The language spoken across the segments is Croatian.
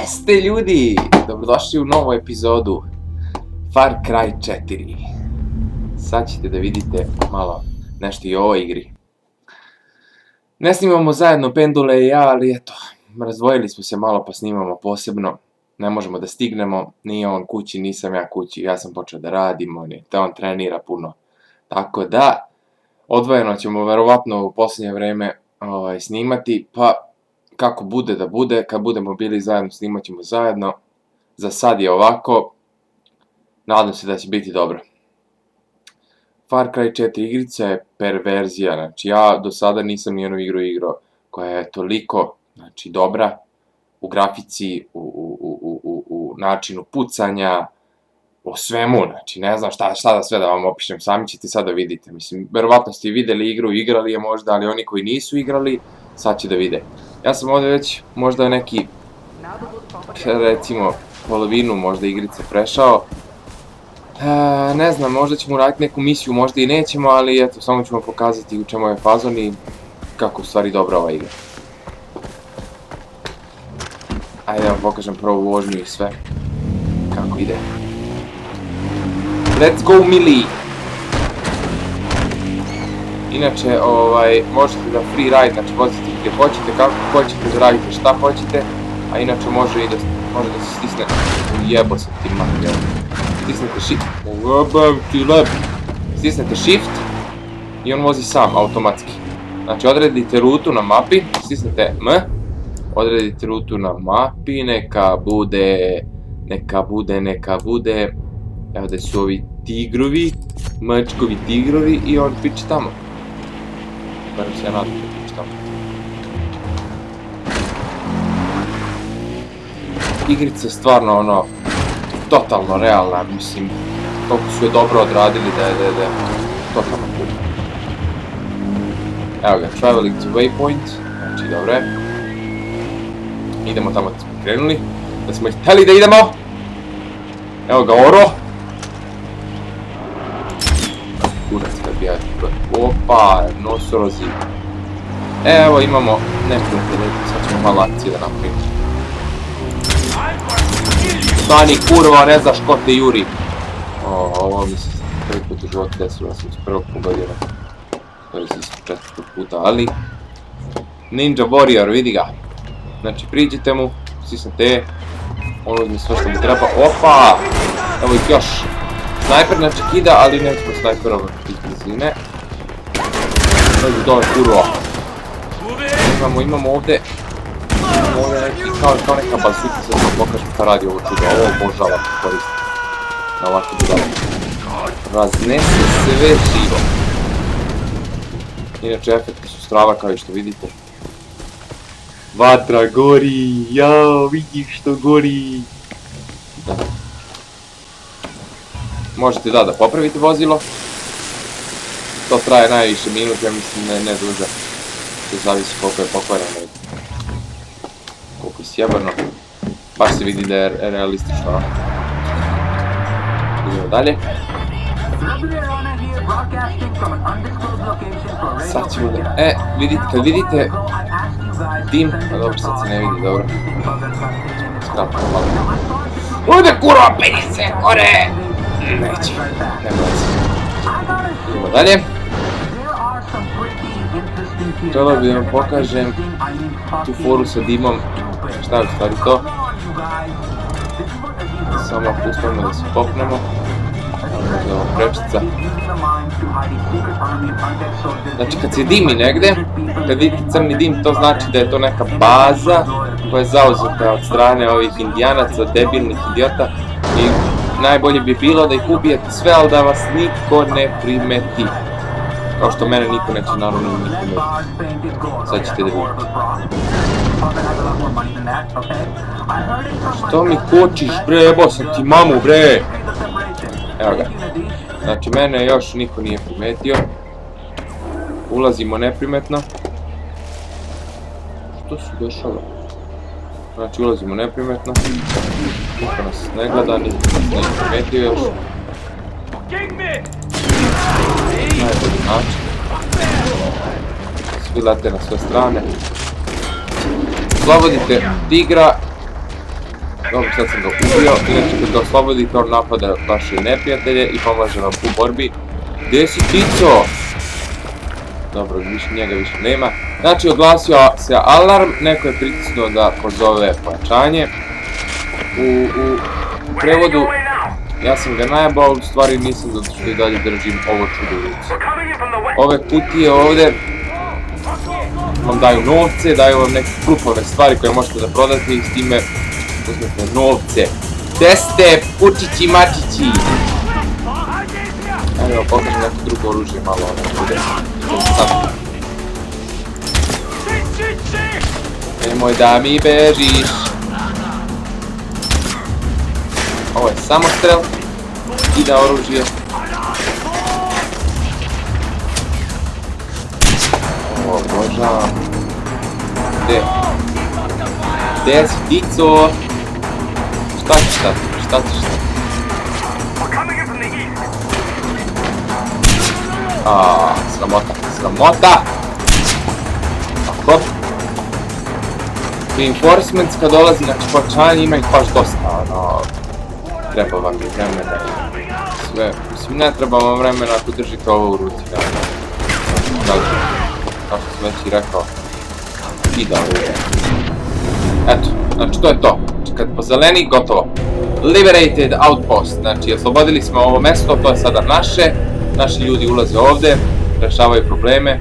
Jeste ljudi, dobrodošli u novu epizodu Far Cry 4. Sad ćete da vidite malo nešto i o ovoj igri. Ne snimamo zajedno Pendule i ja, ali eto, razdvojili smo se malo pa snimamo posebno. Ne možemo da stignemo, nije on kući, nisam ja kući, ja sam počeo da radim, on trenira puno. Tako da, odvojeno ćemo verovatno u posljednje vreme snimati, pa kako bude da bude, kad budemo bili zajedno snimat ćemo zajedno. Za sad je ovako, nadam se da će biti dobro. Far Cry 4 igrica je perverzija, znači ja do sada nisam nijednu igru igrao koja je toliko, znači, dobra u grafici, u načinu pucanja, o svemu, znači ne znam šta da sve da vam opišem, sami ćete sad da vidite, mislim, verovatno ste i videli igru, igrali je možda, ali oni koji nisu igrali, sad će da vide. Ja sam ovdje već možda neki, recimo, polovinu možda igrice prešao. Ne znam, možda ćemo uraditi neku misiju, možda i nećemo, ali eto, samo ću vam pokazati u čemu je fazon i kako u stvari dobra ova igra. Ajde da vam pokažem prvo vožnju i sve, kako ide. Let's go, Mili! Inače, možete da free ride, znači vozite gdje hoćete, kako hoćete, da radite šta hoćete, a inače može da se stisne, ujebo se ti mahljeno, stisnete stisnete shift i on vozi sam, automatski. Znači odredite rutu na mapi, stisnete M, odredite rutu na mapi, neka bude, evo da su ovi tigrovi, mačkovi tigrovi i on piče tamo. Barem se ja nadam da piče tamo. Igrica je stvarno totalno realna, mislim, toliko su je dobro odradili da je totalno cool. Evo ga, traveling to waypoint, znači dobro je. Idemo tamo da smo krenuli, da smo htjeli da idemo. Evo ga oro. Kurac kad bi ja... Opa, nosorozi. Evo imamo neprijatelje, sad ćemo malo akcije da napravimo. Stani kurva, ne znaš ko te juri. Ovo mi se prvi put u životu desilo, da sam se prvog pogodio. To se četvrtog puta, ali... Ninja Warrior, vidi ga. Znači priđite mu, stisnete E, on uzme sve što mu treba, opa! Evo ih još. Snajper znači kida, ali nećemo snajperova tih blizine. Dođu dole kurva. Imamo ovdje neki, kao neka bazuka, sad ću vam pokažem šta radi ovo čudo, ovo obožavam koristiti. Na ovakvu budalo. Raznese sve živo. Inače efekti su strava kao i što vidite. Vatra gori, jao, vidiš što gori. Da. Možete da popravite vozilo. To traje najviše minut, ja mislim ne duže. To zavisi koliko je pokvareno i koliko je sjebano. Baš se vidi da je realistično. Idemo dalje. Sad ćemo da... kad vidite dim, a dobro sad se ne vidi, dobro. Skratko malo. Ode kurva, penje se, gore! Neće, nema veze. Idemo dalje. Trebalo bi da vam pokažem tu foru sa dimom, šta je u stvari to. Samo ako uspavamo da se popnemo. Možda ovo prečica. Znači kad se dimi negde, kad vidite crni dim, to znači da je to neka baza koja je zauzeta od strane ovih indijanaca, debilnih idiota i najbolje bi bilo da ih ubijete sve, ali da vas niko ne primeti. Kao što mene niko neće naravno ni primeti. Sad ćete da vidite. Što mi kočiš bre, jebo sam ti mamu bre! Evo ga. Znači mene još niko nije primetio. Ulazimo neprimetno. Što se dešava? Znači ulazimo neprimetno. Niko nas ne gleda, niko nas nije primetio još. Najbolji način. Svi lete na sve strane. Oslobodite tigra Dobro, sad sam ga ubio, inače kad ga oslobodite on napada vaše neprijatelje i pomaže vam u borbi. Gdje si Tico? Dobro, njega više nema. Znači, oglasio se alarm, neko je pritisnuo da pozove pojačanje. U prevodu, ja sam ga najebao, u stvari nisam zato što i dalje držim ovo čudo u ruci. Ove kutije ovdje vam daju novce, daju vam neke krupove stvari koje možete da prodate i s time uzmete novce. Teste, pučići, mačići! Evo, pokažem neko drugo oružje, malo ono bude. Nemoj da mi bežiš. Ovo je samostrel. I da oružje. Ovo obožavam. Gdje si Tico? Šta ćeš sad? Šta ćeš sad? Sramota, sramota! Tako. Reinforcements kad dolazi na pojačanje ima ih baš dosta, ono... Treba vam je vremena i sve. Mislim, ne treba vam vremena ako držite ovo u ruci, da. Kao što sam već i rekao. I da ovo je. Eto, znači to je to. Kad pozeleni, gotovo. Liberated Outpost, znači oslobodili smo ovo mesto, to je sada naše. Naši ljudi ulaze ovdje, rešavaju probleme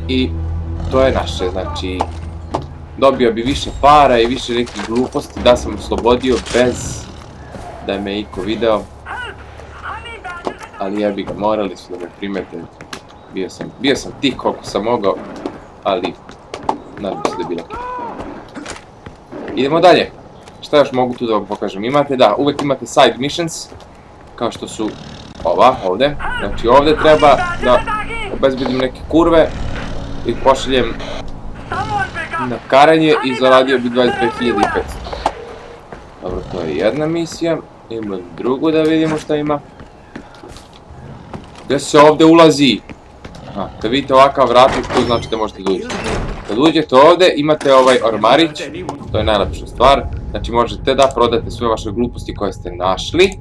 i to je naše, znači dobio bi više para i više nekih gluposti da sam oslobodio bez da me iko video, ali ja bi ga morali su da me primete, bio sam tih koliko sam mogao, ali nadam se da je bilo. Idemo dalje, šta još mogu tu da vam pokažem, uvijek imate side missions, kao što su ova, ovdje. Znači ovdje treba da obezbedim neke kurve i pošaljem na karanje i zaradio bi 22.500. Dobro, to je jedna misija. Imamo drugu da vidimo šta ima. Gdje se ovdje ulazi? Kad vidite ovakav vratnik, to znači da možete da uđete. Kad uđete ovdje, imate ovaj ormarić, to je najlepša stvar. Znači možete da prodate sve vaše gluposti koje ste našli.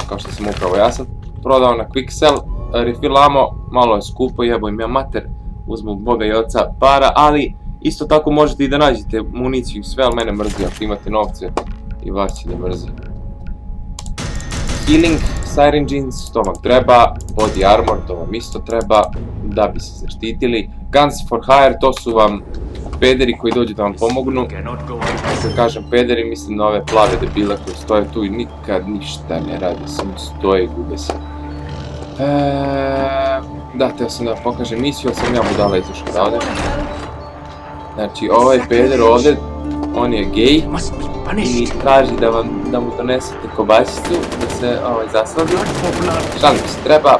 Kao što sam upravo ja sad prodao na quick sell, refilamo, malo je skupo, jeboj mi ja mater, uzmu Boga i oca para, ali isto tako možete i da nađete municiju i sve, ali mene mrzi ako imate novce i vas će da mrzi. Healing, Siren Jeans, to vam treba, Body Armor, to vam isto treba, da bi se zaštitili. Guns for Hire, to su vam pederi koji dođu da vam pomognu. Kad kažem pederi, mislim na ove plave debile koji stoje tu i nikad ništa ne radi, samo stoje i gube se. Da, teo sam da pokažem misiju, ali sam ja budala izašao odavde. Znači, ovaj peder ovdje, on je gej i traži da mu donesete kobasicu, da se zasladi. Šalim se, treba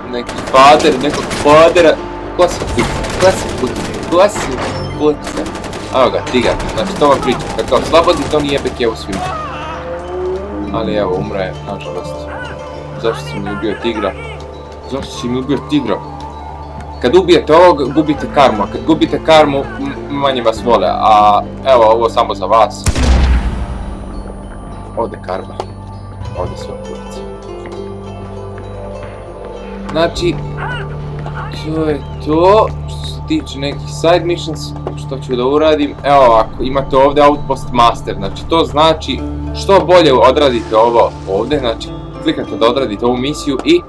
neki fader, nekog fadera. Ko se puca? Evo ga, tigar, znači to vam pričam, kad kao slabodite on jebe kevu svima. Ali evo, umro je, nažalost. Zašto si mi ubio tigra? Kad ubijete ovog, gubite karmu, a kad gubite karmu, manje vas vole, a evo, ovo samo za vas. Ode karma. Ode sve kurac. Znači, to je to, što se tiče nekih side missions, što ću da uradim. Evo ovako, imate ovdje Outpost Master, znači to znači što bolje odradite ovo ovdje, znači klikate da odradite ovu misiju i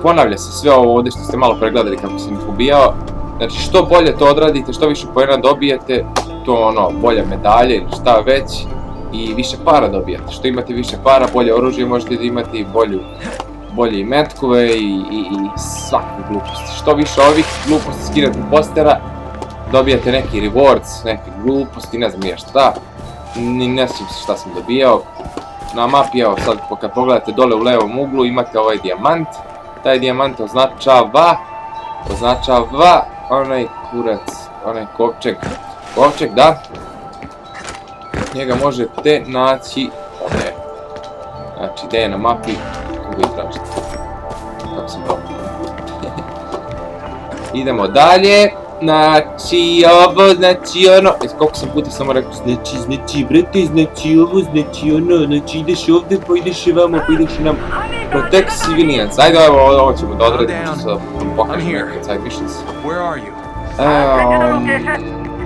ponavlja se sve ovo ovdje što ste malo pregledali kako sam ih ubijao. Znači što bolje to odradite, što više poena dobijete, to bolje medalje ili šta već i više para dobijate. Što imate više para, bolje oružje možete da imate i bolje i metkove i svakve gluposti. Što više ovih gluposti skinete postera, dobijate neki rewards, neke gluposti, ne znam nije šta. Ne sjećam se šta sam dobijao. Na mapi, evo sad kad pogledate dole u levom uglu imate ovaj dijamant. Taj dijamant označava onaj kurac, onaj kovčeg, da. Njega možete naći ovdje. Znači, gdje je na mapi, kako ga tražite. Kako sam dobro. Idemo dalje. Znači ovo, znači ono, koliko sam puta samo rekao, znači brate, znači ovo, znači ono, znači ideš ovdje, pa ideš i vamo, pa ideš i nam. Protect civilians, ajde ovo ćemo da odradimo, čisto da pokažem neke side missions.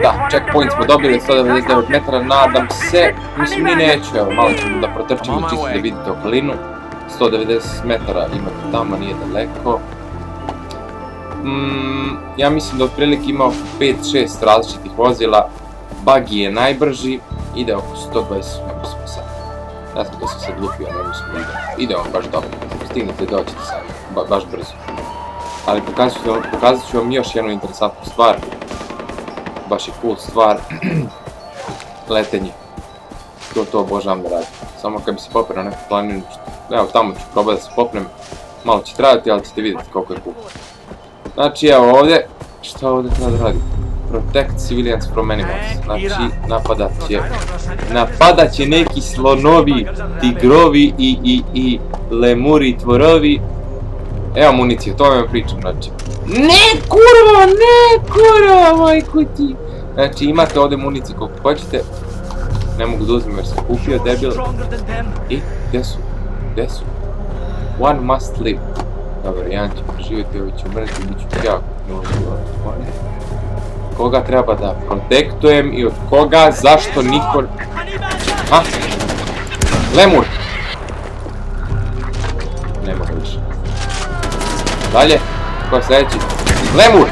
Da, checkpoint smo dobili, 199 metara, nadam se, mislim ni neću, evo malo ćemo da protrčimo čisto da vidite okolinu. 190 metara imate tamo, nije daleko. Ja mislim da otprilike ima oko 5-6 različitih vozila. Buggy je najbrži, ide oko 120 mislim sad. Ja sam da sam sad lupio, ne mislim da ide on baš dobro. Stignete doćete sad, baš brzo. Ali pokazat ću vam još jednu interesantnu stvar. Baš je cool stvar. Letenje. To obožavam da radim. Samo kad bi se popeo na neku planinu, evo tamo ću probati da se popnem. Malo će trajati, ali ćete vidjeti koliko je cool. Znači evo ovdje, šta ovdje treba da radi? Protect civilians from animals. Znači napadat će neki slonovi, tigrovi i lemuri tvorovi. Evo municije, to vam pričam, znači. Ne kurva, majko ti. Znači imate ovdje municije koliko hoćete. Ne mogu da uzmem jer sam kupio, debil. I, gdje su? One must live. Dobro, jedan će preživjeti, ovi će umreti, bit ću jako. Koga treba da protektujem i od koga, zašto niko... Ha? Lemur! Nema ga više. Dalje, ko je sljedeći? Lemur!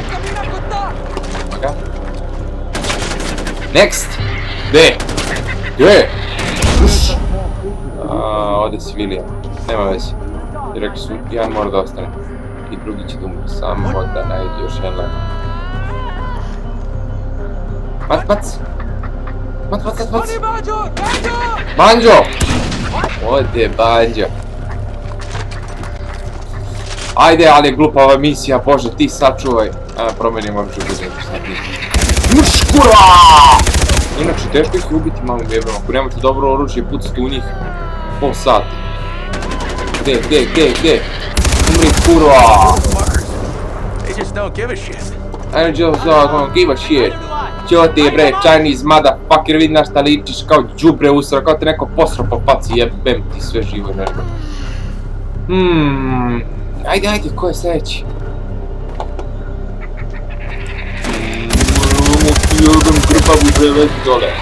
Nema ga. Next! Gdje? Ovdje je civilijan, nema veze. I rekli su, jedan mora da ostane. I drugi će da umre, samo da najde još jedan lemur. Mac! Banjo! Ode Banjo! Ajde, ali je glupa ova misija, bože, ti sačuvaj. Promenim običu budu sad Muškura! Inače, teško ih ubiti malo jebom, ako nemate dobro oružje, pucite u njih pol sata. Gdje? Umri kurva! I just don't give a shit. Ćo ti bre, Chinese motherfucker, vidi na šta ličiš kao džubre usra, kao te neko posro po faci, jebem ti sve živo nešto. Ajde, ko je sljedeći? Jebem krpavu železi dole.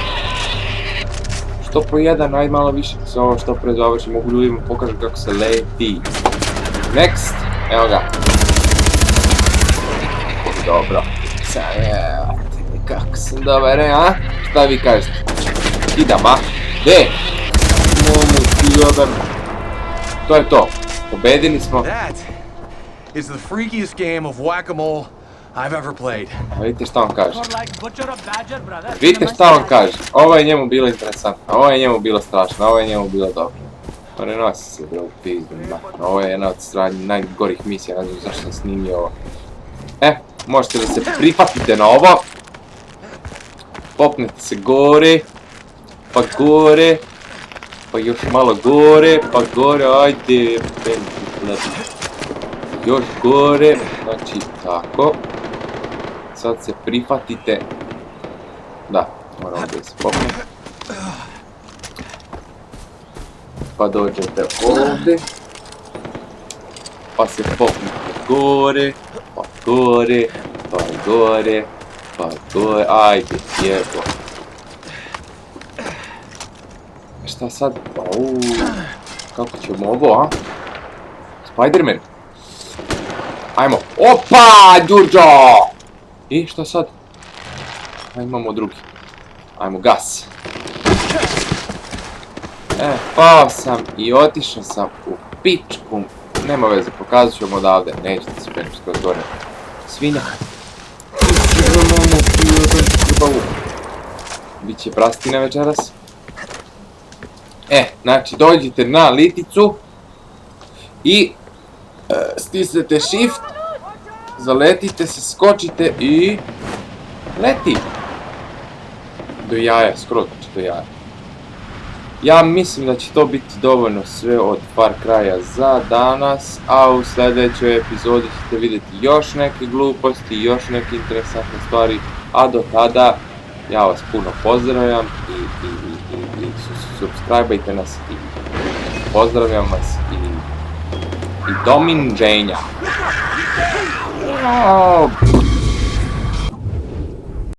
Što po jedan, ajde malo više, se ovo što pre završi, mogu ljudima pokažem kako se leti. Next, evo ga. Dobro. Kako sam dobar, a? Šta vi kažete? Idam, a? Gdje? Momu ti jebem. To je to. Pobedili smo. That is the freakiest game of whack-a-mole I've ever played. Vidite šta on kaže. Vidite šta on kaže. Ovo je njemu bilo interesantno, ovo je njemu bilo strašno, ovo je njemu bilo dobro. Ne nosi se bro u pizdu, ovo je jedna od najgorih misija, ne znam zašto sam snimio ovo. Možete da se prihvatite na ovo. Popnete se gore, pa gore, pa još malo gore, pa gore, ajde, još gore, znači tako. Sad se prihvatite, da, moramo da se popne. Pa dođete ovdje, pa se popnete gore, pa gore, pa gore, pa gore, ajde, jebo. Šta sad? Kako ćemo ovo, a? Spider-Man. Ajmo, opa, Đurđo! I šta sad? Imamo drugi. Ajmo, gas. Pao sam i otišao sam u pičku. Nema veze, pokazat ću vam odavde. Nećete se peniti skroz gore. Svinja. Biće prastina večeras. Znači dođite na liticu i stisnete shift, zaletite se, skočite i leti. Do jaja, skroz do jaja. Ja mislim da će to biti dovoljno sve od Far Cry'a za danas, a u sljedećoj epizodi ćete vidjeti još neke gluposti, još neke interesantne stvari, a do tada ja vas puno pozdravljam i subscribe-ajte nas i pozdravljam vas i dominđenja.